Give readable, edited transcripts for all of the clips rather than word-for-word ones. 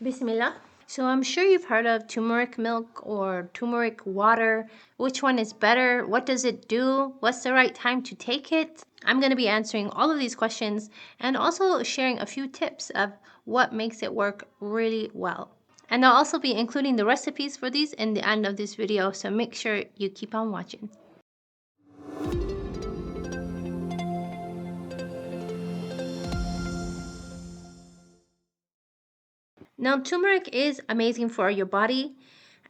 Bismillah. So I'm sure you've heard of turmeric milk or turmeric water. Which one is better? What does it do? What's the right time to take it? I'm going to be answering all of these questions and also sharing a few tips of what makes it work really well. And I'll also be including the recipes for these in the end of this video, so make sure you keep on watching. Now, turmeric is amazing for your body.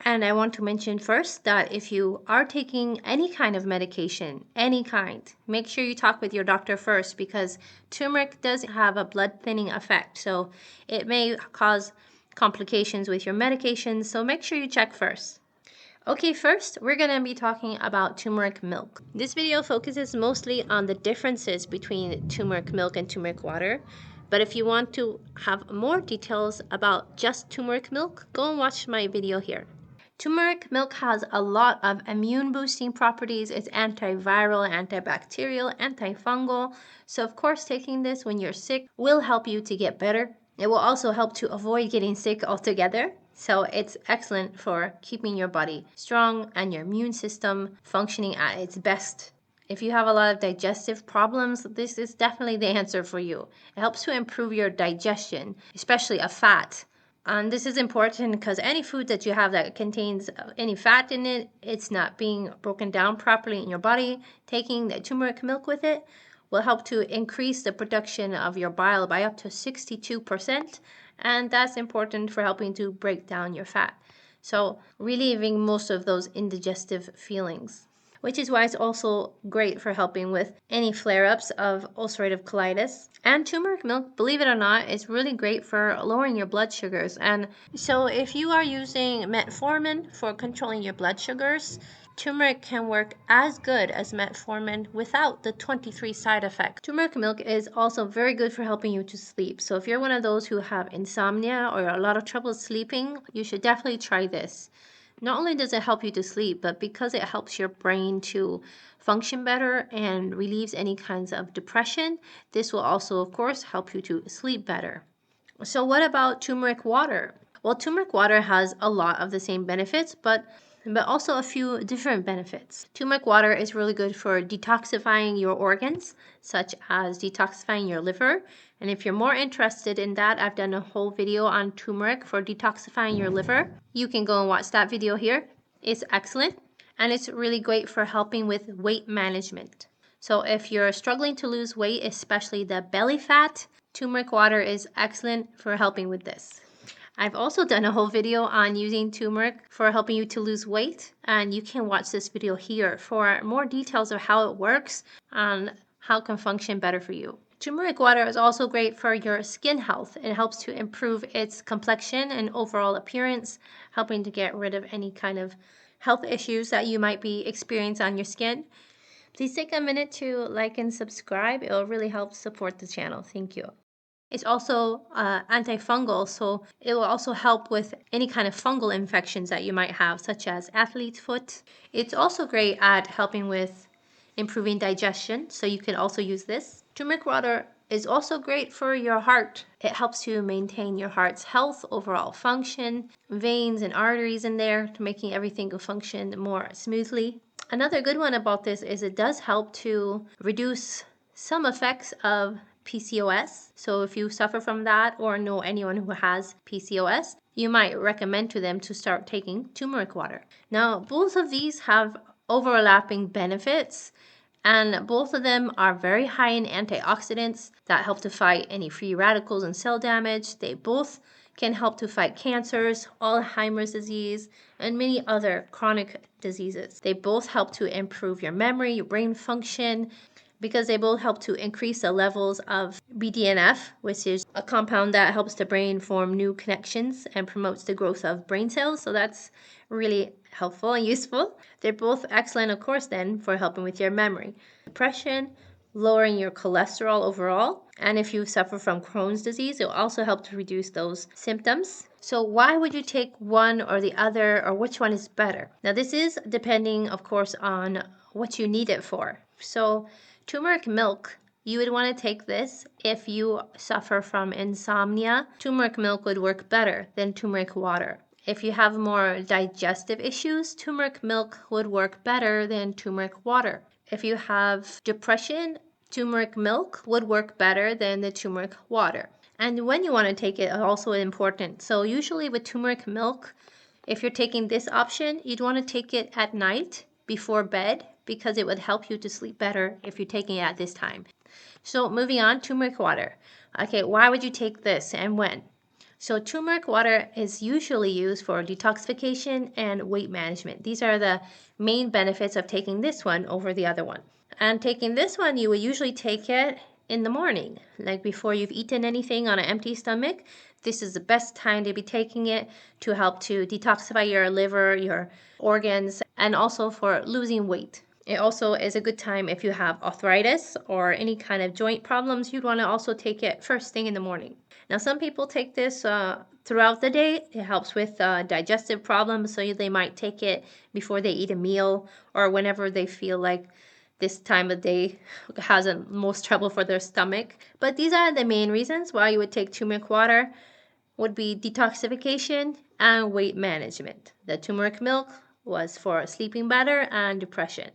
And I want to mention first that if you are taking any kind of medication, any kind, make sure you talk with your doctor first, because turmeric does have a blood thinning effect. So it may cause complications with your medications. So make sure you check first. Okay, first we're going to be talking about turmeric milk. This video focuses mostly on the differences between turmeric milk and turmeric water. But if you want to have more details about just turmeric milk, go and watch my video here. Turmeric milk has a lot of immune boosting properties. It's antiviral, antibacterial, antifungal. So of course, taking this when you're sick will help you to get better. It will also help to avoid getting sick altogether. So it's excellent for keeping your body strong and your immune system functioning at its best. If you have a lot of digestive problems, this is definitely the answer for you. It helps to improve your digestion, especially of fat. And this is important because any food that you have that contains any fat in it, it's not being broken down properly in your body. Taking the turmeric milk with it will help to increase the production of your bile by up to 62%. And that's important for helping to break down your fat. So relieving most of those indigestive feelings, which is why it's also great for helping with any flare-ups of ulcerative colitis. And turmeric milk, believe it or not, is really great for lowering your blood sugars. And so if you are using metformin for controlling your blood sugars, turmeric can work as good as metformin without the 23 side effects. Turmeric milk is also very good for helping you to sleep. So if you're one of those who have insomnia or a lot of trouble sleeping, you should definitely try this. Not only does it help you to sleep, but because it helps your brain to function better and relieves any kinds of depression, this will also, of course, help you to sleep better. So what about turmeric water? Well, turmeric water has a lot of the same benefits, but also a few different benefits. Turmeric water is really good for detoxifying your organs, such as detoxifying your liver. And if you're more interested in that, I've done a whole video on turmeric for detoxifying your liver. You can go and watch that video here. It's excellent, and it's really great for helping with weight management. So if you're struggling to lose weight, especially the belly fat, turmeric water is excellent for helping with this. I've also done a whole video on using turmeric for helping you to lose weight, and you can watch this video here for more details of how it works and how it can function better for you. Turmeric water is also great for your skin health. It helps to improve its complexion and overall appearance, helping to get rid of any kind of health issues that you might be experiencing on your skin. Please take a minute to like and subscribe. It will really help support the channel. Thank you. It's also antifungal, so it will also help with any kind of fungal infections that you might have, such as athlete's foot. It's also great at helping with improving digestion, so you can also use this. Turmeric water is also great for your heart. It helps to maintain your heart's health, overall function, veins and arteries in there, to making everything function more smoothly. Another good one about this is it does help to reduce some effects of PCOS. So if you suffer from that or know anyone who has PCOS, you might recommend to them to start taking turmeric water. Now, both of these have overlapping benefits, and both of them are very high in antioxidants that help to fight any free radicals and cell damage. They both can help to fight cancers, Alzheimer's disease, and many other chronic diseases. They both help to improve your memory, your brain function, because they both help to increase the levels of BDNF, which is a compound that helps the brain form new connections and promotes the growth of brain cells. So that's really helpful and useful. They're both excellent, of course, then for helping with your memory, depression, lowering your cholesterol overall. And if you suffer from Crohn's disease, it will also help to reduce those symptoms. So why would you take one or the other, or which one is better? Now, this is depending, of course, on what you need it for. So turmeric milk, you would want to take this if you suffer from insomnia. Turmeric milk would work better than turmeric water. If you have more digestive issues, turmeric milk would work better than turmeric water. If you have depression, turmeric milk would work better than the turmeric water. And when you want to take it is also important. So usually with turmeric milk, if you're taking this option, you'd want to take it at night before bed because it would help you to sleep better if you're taking it at this time. So moving on, turmeric water. Okay, why would you take this and when? So turmeric water is usually used for detoxification and weight management. These are the main benefits of taking this one over the other one. And taking this one, you would usually take it in the morning, like before you've eaten anything on an empty stomach. This is the best time to be taking it to help to detoxify your liver, your organs, and also for losing weight. It also is a good time if you have arthritis or any kind of joint problems. You'd want to also take it first thing in the morning. Now, some people take this throughout the day. It helps with digestive problems, so they might take it before they eat a meal or whenever they feel like this time of day has the most trouble for their stomach. But these are the main reasons why you would take turmeric water. Would be detoxification and weight management. The turmeric milk was for sleeping better and depression.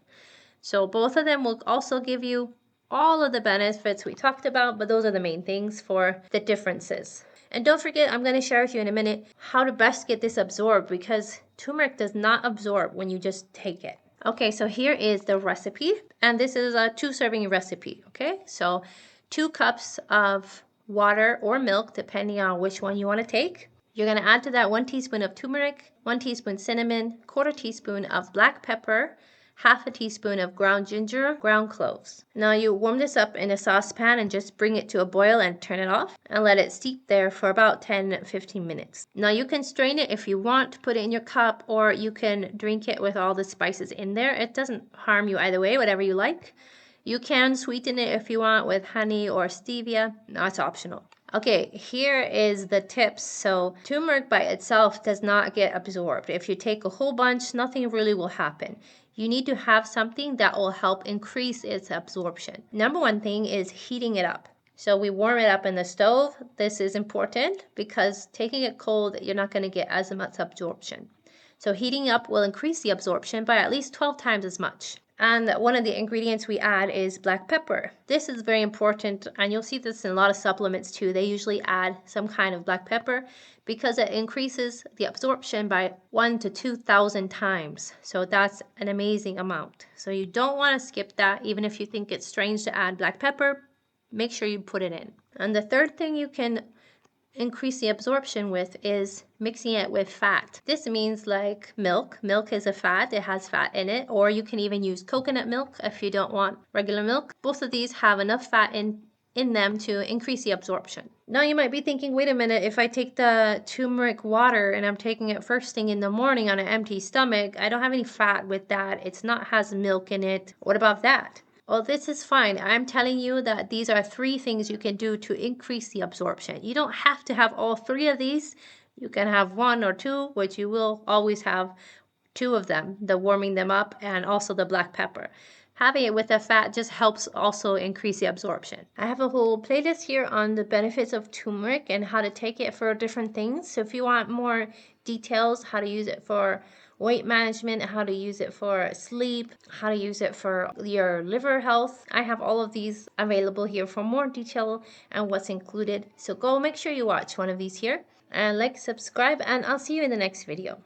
So both of them will also give you all of the benefits we talked about, but those are the main things for the differences. And don't forget, I'm going to share with you in a minute how to best get this absorbed, because turmeric does not absorb when you just take it. Okay, so here is the recipe, and this is a 2-serving recipe. Okay, so 2 cups of water or milk, depending on which one you want to take. You're going to add to that 1 teaspoon of turmeric, 1 teaspoon cinnamon, 1/4 teaspoon of black pepper, 1/2 teaspoon of ground ginger, ground cloves. Now you warm this up in a saucepan and just bring it to a boil and turn it off and let it steep there for about 10-15 minutes. Now you can strain it if you want, put it in your cup, or you can drink it with all the spices in there. It doesn't harm you either way, whatever you like. You can sweeten it if you want with honey or stevia. That's optional. Okay, here is the tips. So turmeric by itself does not get absorbed. If you take a whole bunch, nothing really will happen. You need to have something that will help increase its absorption. Number 1 thing is heating it up. So we warm it up in the stove. This is important because taking it cold, you're not going to get as much absorption. So heating up will increase the absorption by at least 12 times as much. And one of the ingredients we add is black pepper. This is very important, and you'll see this in a lot of supplements too. They usually add some kind of black pepper because it increases the absorption by 1,000 to 2,000 times. So that's an amazing amount. So you don't want to skip that. Even if you think it's strange to add black pepper, make sure you put it in. And the third thing you can increase the absorption with is mixing it with fat. This means like milk. Milk is a fat, it has fat in it, or you can even use coconut milk if you don't want regular milk. Both of these have enough fat in them to increase the absorption. Now you might be thinking, wait a minute, if I take the turmeric water and I'm taking it first thing in the morning on an empty stomach, I don't have any fat with that. It's not has milk in it. What about that? Well, this is fine. I'm telling you that these are 3 things you can do to increase the absorption. You don't have to have all 3 of these. You can have 1 or 2, which you will always have 2 of them, the warming them up and also the black pepper. Having it with the fat just helps also increase the absorption. I have a whole playlist here on the benefits of turmeric and how to take it for different things. So if you want more details, how to use it for weight management, how to use it for sleep, how to use it for your liver health, I have all of these available here for more detail and what's included. So go make sure you watch one of these here and like, subscribe, and I'll see you in the next video.